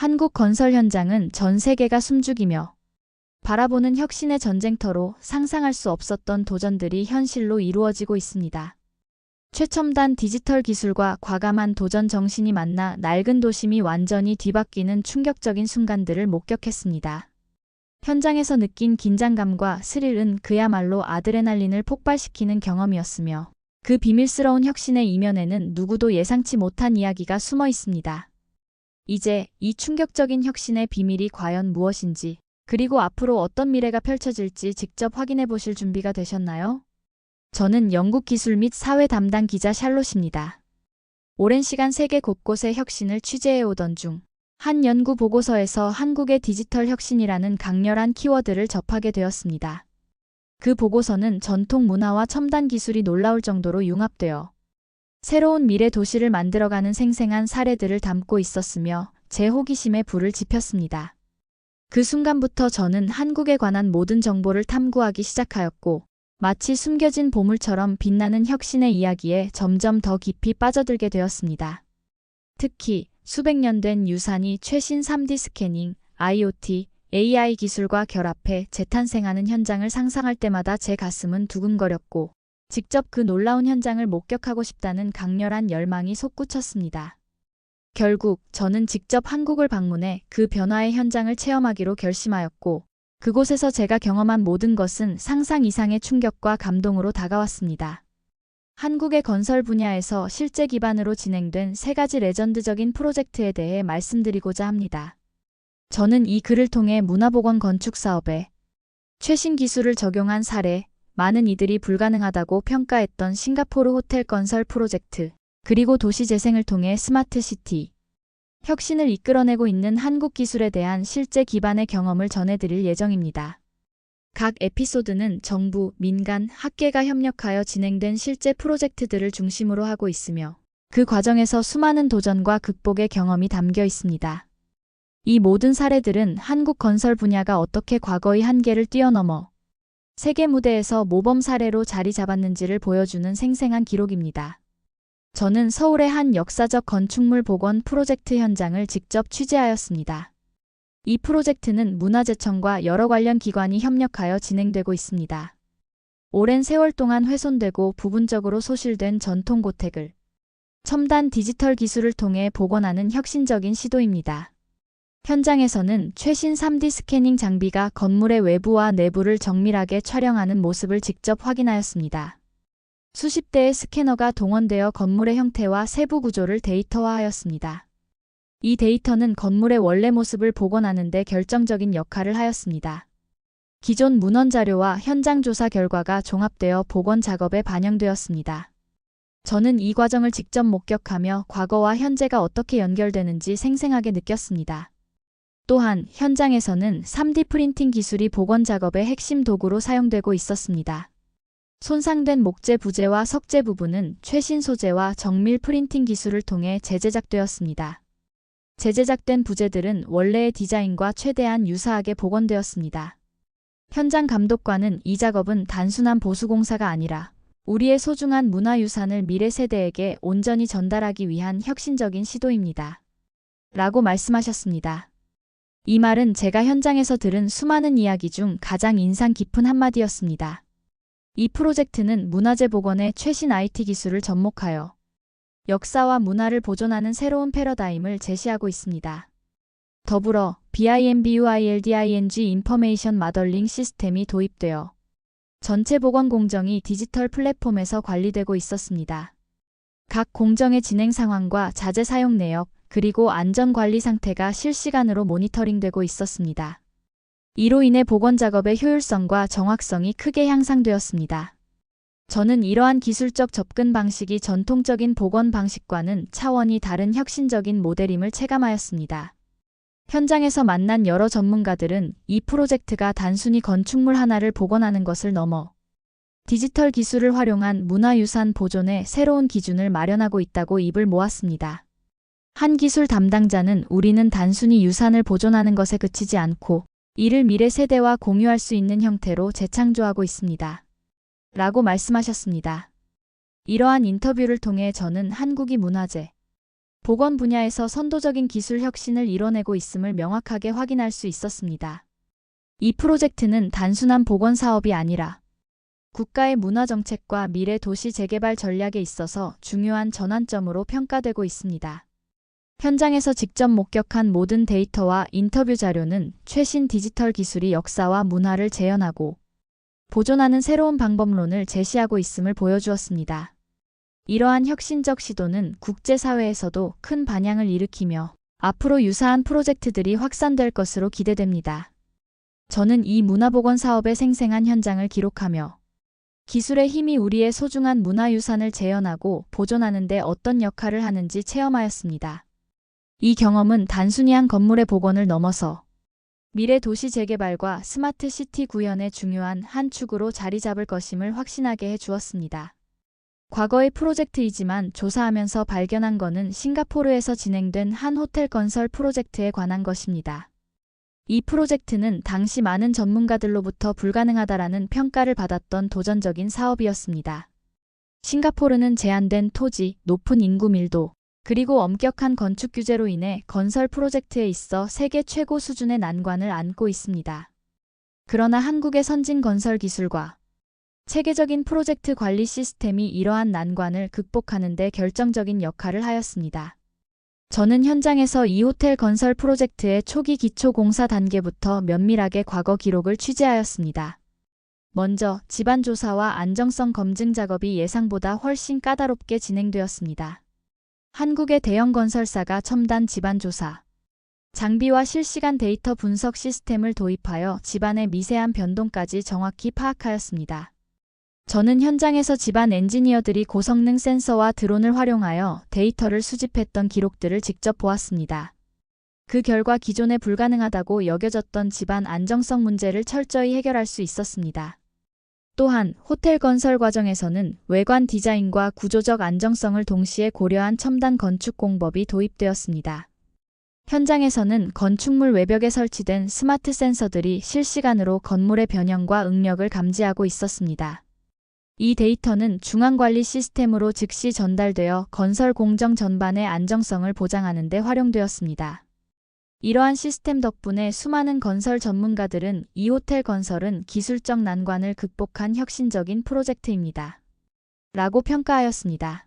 한국 건설 현장은 전 세계가 숨죽이며 바라보는 혁신의 전쟁터로 상상할 수 없었던 도전들이 현실로 이루어지고 있습니다. 최첨단 디지털 기술과 과감한 도전 정신이 만나 낡은 도심이 완전히 뒤바뀌는 충격적인 순간들을 목격했습니다. 현장에서 느낀 긴장감과 스릴은 그야말로 아드레날린을 폭발시키는 경험이었으며 그 비밀스러운 혁신의 이면에는 누구도 예상치 못한 이야기가 숨어 있습니다. 이제 이 충격적인 혁신의 비밀이 과연 무엇인지, 그리고 앞으로 어떤 미래가 펼쳐질지 직접 확인해 보실 준비가 되셨나요? 저는 영국 기술 및 사회 담당 기자 샬롯입니다. 오랜 시간 세계 곳곳의 혁신을 취재해 오던 중 한 연구 보고서에서 한국의 디지털 혁신이라는 강렬한 키워드를 접하게 되었습니다. 그 보고서는 전통 문화와 첨단 기술이 놀라울 정도로 융합되어 새로운 미래 도시를 만들어가는 생생한 사례들을 담고 있었으며 제 호기심에 불을 지폈습니다. 그 순간부터 저는 한국에 관한 모든 정보를 탐구하기 시작하였고 마치 숨겨진 보물처럼 빛나는 혁신의 이야기에 점점 더 깊이 빠져들게 되었습니다. 특히 수백 년 된 유산이 최신 3D 스캐닝, IoT, AI 기술과 결합해 재탄생하는 현장을 상상할 때마다 제 가슴은 두근거렸고 직접 그 놀라운 현장을 목격하고 싶다는 강렬한 열망이 솟구쳤습니다. 결국 저는 직접 한국을 방문해 그 변화의 현장을 체험하기로 결심하였고 그곳에서 제가 경험한 모든 것은 상상 이상의 충격과 감동으로 다가왔습니다. 한국의 건설 분야에서 실제 기반으로 진행된 3가지 레전드적인 프로젝트에 대해 말씀드리고자 합니다. 저는 이 글을 통해 문화복원 건축 사업에 최신 기술을 적용한 사례, 많은 이들이 불가능하다고 평가했던 싱가포르 호텔 건설 프로젝트, 그리고 도시 재생을 통해 스마트 시티, 혁신을 이끌어내고 있는 한국 기술에 대한 실제 기반의 경험을 전해드릴 예정입니다. 각 에피소드는 정부, 민간, 학계가 협력하여 진행된 실제 프로젝트들을 중심으로 하고 있으며 그 과정에서 수많은 도전과 극복의 경험이 담겨 있습니다. 이 모든 사례들은 한국 건설 분야가 어떻게 과거의 한계를 뛰어넘어 세계 무대에서 모범 사례로 자리 잡았는지를 보여주는 생생한 기록입니다. 저는 서울의 한 역사적 건축물 복원 프로젝트 현장을 직접 취재하였습니다. 이 프로젝트는 문화재청과 여러 관련 기관이 협력하여 진행되고 있습니다. 오랜 세월 동안 훼손되고 부분적으로 소실된 전통 고택을 첨단 디지털 기술을 통해 복원하는 혁신적인 시도입니다. 현장에서는 최신 3D 스캐닝 장비가 건물의 외부와 내부를 정밀하게 촬영하는 모습을 직접 확인하였습니다. 수십 대의 스캐너가 동원되어 건물의 형태와 세부 구조를 데이터화하였습니다. 이 데이터는 건물의 원래 모습을 복원하는 데 결정적인 역할을 하였습니다. 기존 문헌 자료와 현장 조사 결과가 종합되어 복원 작업에 반영되었습니다. 저는 이 과정을 직접 목격하며 과거와 현재가 어떻게 연결되는지 생생하게 느꼈습니다. 또한 현장에서는 3D 프린팅 기술이 복원 작업의 핵심 도구로 사용되고 있었습니다. 손상된 목재 부재와 석재 부분은 최신 소재와 정밀 프린팅 기술을 통해 재제작되었습니다. 재제작된 부재들은 원래의 디자인과 최대한 유사하게 복원되었습니다. 현장 감독관은 이 작업은 단순한 보수공사가 아니라 우리의 소중한 문화유산을 미래 세대에게 온전히 전달하기 위한 혁신적인 시도입니다. 라고 말씀하셨습니다. 이 말은 제가 현장에서 들은 수많은 이야기 중 가장 인상 깊은 한마디였습니다. 이 프로젝트는 문화재 복원의 최신 IT 기술을 접목하여 역사와 문화를 보존하는 새로운 패러다임을 제시하고 있습니다. 더불어 BIMBUILDING 인포메이션 마더링 시스템이 도입되어 전체 복원 공정이 디지털 플랫폼에서 관리되고 있었습니다. 각 공정의 진행 상황과 자재 사용 내역, 그리고 안전 관리 상태가 실시간으로 모니터링되고 있었습니다. 이로 인해 복원 작업의 효율성과 정확성이 크게 향상되었습니다. 저는 이러한 기술적 접근 방식이 전통적인 복원 방식과는 차원이 다른 혁신적인 모델임을 체감하였습니다. 현장에서 만난 여러 전문가들은 이 프로젝트가 단순히 건축물 하나를 복원하는 것을 넘어 디지털 기술을 활용한 문화유산 보존의 새로운 기준을 마련하고 있다고 입을 모았습니다. 한 기술 담당자는 우리는 단순히 유산을 보존하는 것에 그치지 않고 이를 미래 세대와 공유할 수 있는 형태로 재창조하고 있습니다. 라고 말씀하셨습니다. 이러한 인터뷰를 통해 저는 한국이 문화재, 보건 분야에서 선도적인 기술 혁신을 이뤄내고 있음을 명확하게 확인할 수 있었습니다. 이 프로젝트는 단순한 보건 사업이 아니라 국가의 문화 정책과 미래 도시 재개발 전략에 있어서 중요한 전환점으로 평가되고 있습니다. 현장에서 직접 목격한 모든 데이터와 인터뷰 자료는 최신 디지털 기술이 역사와 문화를 재현하고 보존하는 새로운 방법론을 제시하고 있음을 보여주었습니다. 이러한 혁신적 시도는 국제사회에서도 큰 반향을 일으키며 앞으로 유사한 프로젝트들이 확산될 것으로 기대됩니다. 저는 이 문화보건 사업의 생생한 현장을 기록하며 기술의 힘이 우리의 소중한 문화유산을 재현하고 보존하는 데 어떤 역할을 하는지 체험하였습니다. 이 경험은 단순히 한 건물의 복원을 넘어서 미래 도시 재개발과 스마트 시티 구현의 중요한 한 축으로 자리 잡을 것임을 확신하게 해 주었습니다. 과거의 프로젝트이지만 조사하면서 발견한 것은 싱가포르에서 진행된 한 호텔 건설 프로젝트에 관한 것입니다. 이 프로젝트는 당시 많은 전문가들로부터 불가능하다라는 평가를 받았던 도전적인 사업이었습니다. 싱가포르는 제한된 토지, 높은 인구 밀도, 그리고 엄격한 건축 규제로 인해 건설 프로젝트에 있어 세계 최고 수준의 난관을 안고 있습니다. 그러나 한국의 선진 건설 기술과 체계적인 프로젝트 관리 시스템이 이러한 난관을 극복하는 데 결정적인 역할을 하였습니다. 저는 현장에서 이 호텔 건설 프로젝트의 초기 기초 공사 단계부터 면밀하게 과거 기록을 취재하였습니다. 먼저 지반 조사와 안정성 검증 작업이 예상보다 훨씬 까다롭게 진행되었습니다. 한국의 대형 건설사가 첨단 지반 조사, 장비와 실시간 데이터 분석 시스템을 도입하여 지반의 미세한 변동까지 정확히 파악하였습니다. 저는 현장에서 지반 엔지니어들이 고성능 센서와 드론을 활용하여 데이터를 수집했던 기록들을 직접 보았습니다. 그 결과 기존에 불가능하다고 여겨졌던 지반 안정성 문제를 철저히 해결할 수 있었습니다. 또한 호텔 건설 과정에서는 외관 디자인과 구조적 안정성을 동시에 고려한 첨단 건축 공법이 도입되었습니다. 현장에서는 건축물 외벽에 설치된 스마트 센서들이 실시간으로 건물의 변형과 응력을 감지하고 있었습니다. 이 데이터는 중앙관리 시스템으로 즉시 전달되어 건설 공정 전반의 안정성을 보장하는 데 활용되었습니다. 이러한 시스템 덕분에 수많은 건설 전문가들은 이 호텔 건설은 기술적 난관을 극복한 혁신적인 프로젝트입니다. 라고 평가하였습니다.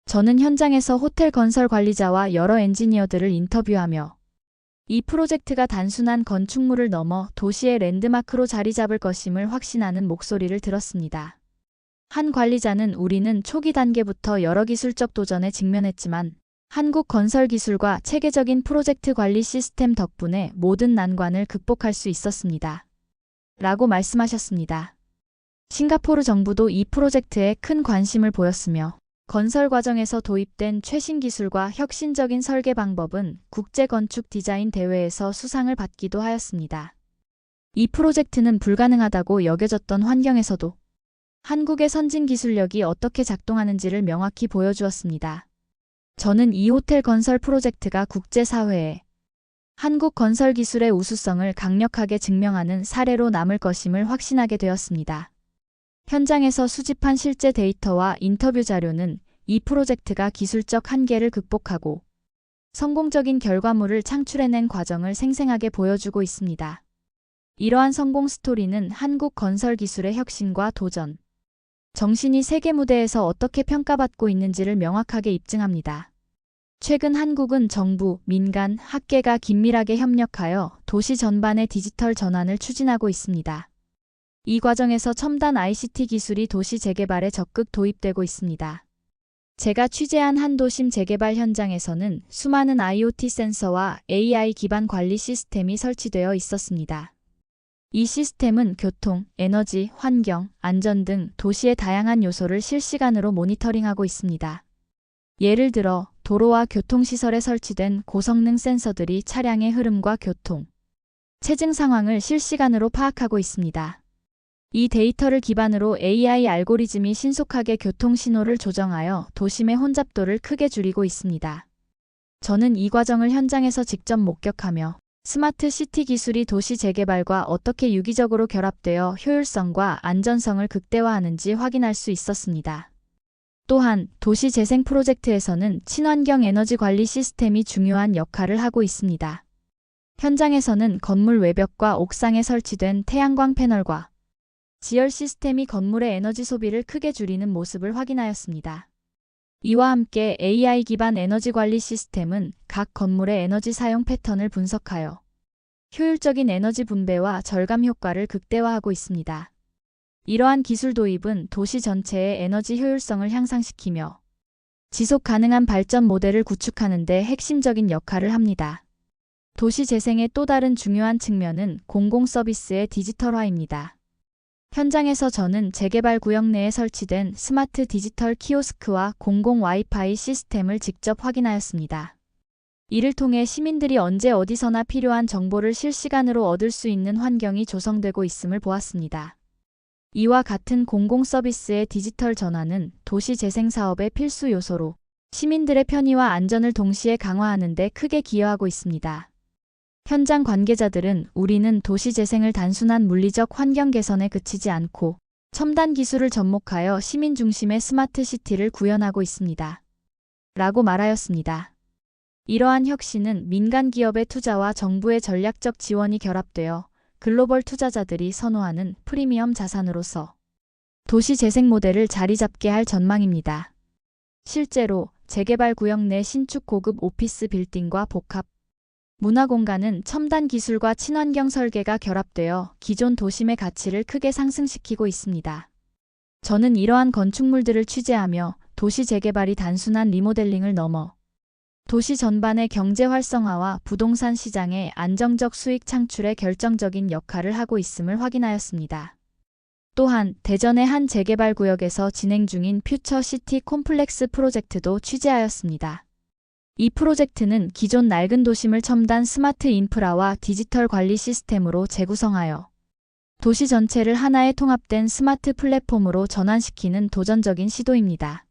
저는 현장에서 호텔 건설 관리자와 여러 엔지니어들을 인터뷰하며 이 프로젝트가 단순한 건축물을 넘어 도시의 랜드마크로 자리 잡을 것임을 확신하는 목소리를 들었습니다. 한 관리자는 우리는 초기 단계부터 여러 기술적 도전에 직면했지만 한국 건설 기술과 체계적인 프로젝트 관리 시스템 덕분에 모든 난관을 극복할 수 있었습니다. 라고 말씀하셨습니다. 싱가포르 정부도 이 프로젝트에 큰 관심을 보였으며 건설 과정에서 도입된 최신 기술과 혁신적인 설계 방법은 국제건축 디자인 대회에서 수상을 받기도 하였습니다. 이 프로젝트는 불가능하다고 여겨졌던 환경에서도 한국의 선진 기술력이 어떻게 작동하는지를 명확히 보여주었습니다. 저는 이 호텔 건설 프로젝트가 국제사회에 한국 건설 기술의 우수성을 강력하게 증명하는 사례로 남을 것임을 확신하게 되었습니다. 현장에서 수집한 실제 데이터와 인터뷰 자료는 이 프로젝트가 기술적 한계를 극복하고 성공적인 결과물을 창출해낸 과정을 생생하게 보여주고 있습니다. 이러한 성공 스토리는 한국 건설 기술의 혁신과 도전, 정신이 세계 무대에서 어떻게 평가받고 있는지를 명확하게 입증합니다. 최근 한국은 정부, 민간, 학계가 긴밀하게 협력하여 도시 전반의 디지털 전환을 추진하고 있습니다. 이 과정에서 첨단 ICT 기술이 도시 재개발에 적극 도입되고 있습니다. 제가 취재한 한 도심 재개발 현장에서는 수많은 IoT 센서와 AI 기반 관리 시스템이 설치되어 있었습니다. 이 시스템은 교통, 에너지, 환경, 안전 등 도시의 다양한 요소를 실시간으로 모니터링하고 있습니다. 예를 들어 도로와 교통시설에 설치된 고성능 센서들이 차량의 흐름과 교통, 체증 상황을 실시간으로 파악하고 있습니다. 이 데이터를 기반으로 AI 알고리즘이 신속하게 교통 신호를 조정하여 도심의 혼잡도를 크게 줄이고 있습니다. 저는 이 과정을 현장에서 직접 목격하며 스마트 시티 기술이 도시 재개발과 어떻게 유기적으로 결합되어 효율성과 안전성을 극대화하는지 확인할 수 있었습니다. 또한 도시 재생 프로젝트에서는 친환경 에너지 관리 시스템이 중요한 역할을 하고 있습니다. 현장에서는 건물 외벽과 옥상에 설치된 태양광 패널과 지열 시스템이 건물의 에너지 소비를 크게 줄이는 모습을 확인하였습니다. 이와 함께 AI 기반 에너지 관리 시스템은 각 건물의 에너지 사용 패턴을 분석하여 효율적인 에너지 분배와 절감 효과를 극대화하고 있습니다. 이러한 기술 도입은 도시 전체의 에너지 효율성을 향상시키며 지속 가능한 발전 모델을 구축하는 데 핵심적인 역할을 합니다. 도시 재생의 또 다른 중요한 측면은 공공 서비스의 디지털화입니다. 현장에서 저는 재개발 구역 내에 설치된 스마트 디지털 키오스크와 공공 와이파이 시스템을 직접 확인하였습니다. 이를 통해 시민들이 언제 어디서나 필요한 정보를 실시간으로 얻을 수 있는 환경이 조성되고 있음을 보았습니다. 이와 같은 공공 서비스의 디지털 전환은 도시 재생 사업의 필수 요소로 시민들의 편의와 안전을 동시에 강화하는 데 크게 기여하고 있습니다. 현장 관계자들은 우리는 도시 재생을 단순한 물리적 환경 개선에 그치지 않고 첨단 기술을 접목하여 시민 중심의 스마트 시티를 구현하고 있습니다. 라고 말하였습니다. 이러한 혁신은 민간 기업의 투자와 정부의 전략적 지원이 결합되어 글로벌 투자자들이 선호하는 프리미엄 자산으로서 도시 재생 모델을 자리 잡게 할 전망입니다. 실제로 재개발 구역 내 신축 고급 오피스 빌딩과 복합 문화 공간은 첨단 기술과 친환경 설계가 결합되어 기존 도심의 가치를 크게 상승시키고 있습니다. 저는 이러한 건축물들을 취재하며 도시 재개발이 단순한 리모델링을 넘어 도시 전반의 경제 활성화와 부동산 시장의 안정적 수익 창출에 결정적인 역할을 하고 있음을 확인하였습니다. 또한 대전의 한 재개발 구역에서 진행 중인 퓨처시티 콤플렉스 프로젝트도 취재하였습니다. 이 프로젝트는 기존 낡은 도심을 첨단 스마트 인프라와 디지털 관리 시스템으로 재구성하여 도시 전체를 하나의 통합된 스마트 플랫폼으로 전환시키는 도전적인 시도입니다.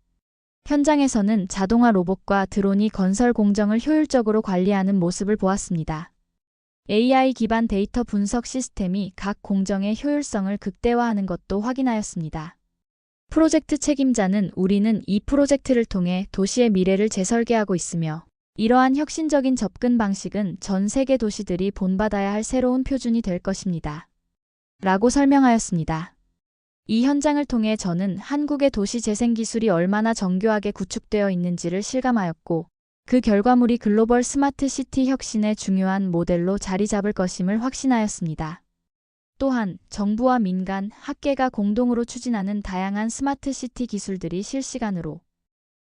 현장에서는 자동화 로봇과 드론이 건설 공정을 효율적으로 관리하는 모습을 보았습니다. AI 기반 데이터 분석 시스템이 각 공정의 효율성을 극대화하는 것도 확인하였습니다. 프로젝트 책임자는 우리는 이 프로젝트를 통해 도시의 미래를 재설계하고 있으며 이러한 혁신적인 접근 방식은 전 세계 도시들이 본받아야 할 새로운 표준이 될 것입니다. 라고 설명하였습니다. 이 현장을 통해 저는 한국의 도시 재생 기술이 얼마나 정교하게 구축되어 있는지를 실감하였고 그 결과물이 글로벌 스마트 시티 혁신의 중요한 모델로 자리 잡을 것임을 확신하였습니다. 또한 정부와 민간, 학계가 공동으로 추진하는 다양한 스마트 시티 기술들이 실시간으로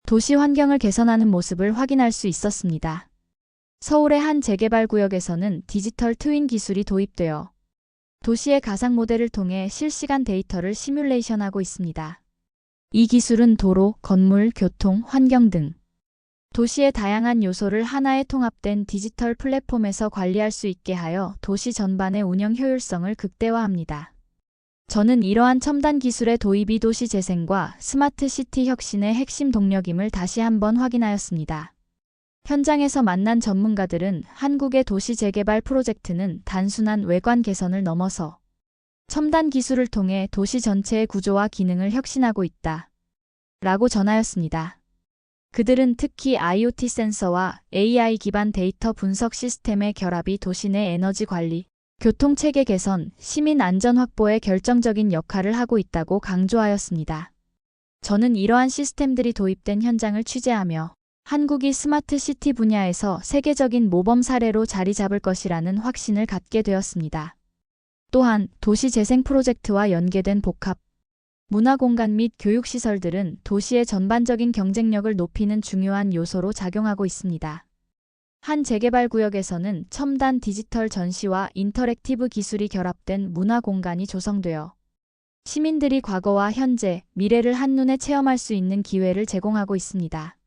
도시 환경을 개선하는 모습을 확인할 수 있었습니다. 서울의 한 재개발 구역에서는 디지털 트윈 기술이 도입되어 도시의 가상 모델을 통해 실시간 데이터를 시뮬레이션하고 있습니다. 이 기술은 도로, 건물, 교통, 환경 등 도시의 다양한 요소를 하나의 통합된 디지털 플랫폼에서 관리할 수 있게 하여 도시 전반의 운영 효율성을 극대화합니다. 저는 이러한 첨단 기술의 도입이 도시 재생과 스마트 시티 혁신의 핵심 동력임을 다시 한번 확인하였습니다. 현장에서 만난 전문가들은 한국의 도시 재개발 프로젝트는 단순한 외관 개선을 넘어서 첨단 기술을 통해 도시 전체의 구조와 기능을 혁신하고 있다. 라고 전하였습니다. 그들은 특히 IoT 센서와 AI 기반 데이터 분석 시스템의 결합이 도시 내 에너지 관리, 교통체계 개선, 시민 안전 확보에 결정적인 역할을 하고 있다고 강조하였습니다. 저는 이러한 시스템들이 도입된 현장을 취재하며 한국이 스마트 시티 분야에서 세계적인 모범 사례로 자리 잡을 것이라는 확신을 갖게 되었습니다. 또한 도시 재생 프로젝트와 연계된 복합 문화공간 및 교육시설들은 도시의 전반적인 경쟁력을 높이는 중요한 요소로 작용하고 있습니다. 한 재개발 구역에서는 첨단 디지털 전시와 인터랙티브 기술이 결합된 문화공간이 조성되어 시민들이 과거와 현재, 미래를 한눈에 체험할 수 있는 기회를 제공하고 있습니다.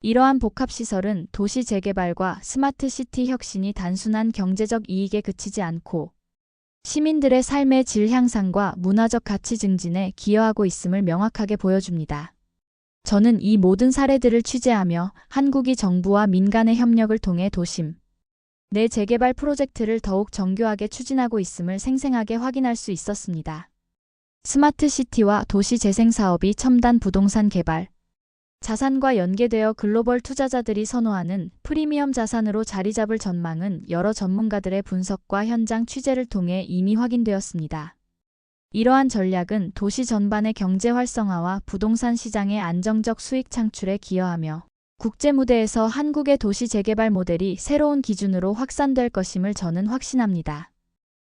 이러한 복합시설은 도시 재개발과 스마트 시티 혁신이 단순한 경제적 이익에 그치지 않고 시민들의 삶의 질 향상과 문화적 가치 증진에 기여하고 있음을 명확하게 보여줍니다. 저는 이 모든 사례들을 취재하며 한국이 정부와 민간의 협력을 통해 도심 내 재개발 프로젝트를 더욱 정교하게 추진하고 있음을 생생하게 확인할 수 있었습니다. 스마트 시티와 도시 재생 사업이 첨단 부동산 개발, 자산과 연계되어 글로벌 투자자들이 선호하는 프리미엄 자산으로 자리 잡을 전망은 여러 전문가들의 분석과 현장 취재를 통해 이미 확인되었습니다. 이러한 전략은 도시 전반의 경제 활성화와 부동산 시장의 안정적 수익 창출에 기여하며 국제 무대에서 한국의 도시 재개발 모델이 새로운 기준으로 확산될 것임을 저는 확신합니다.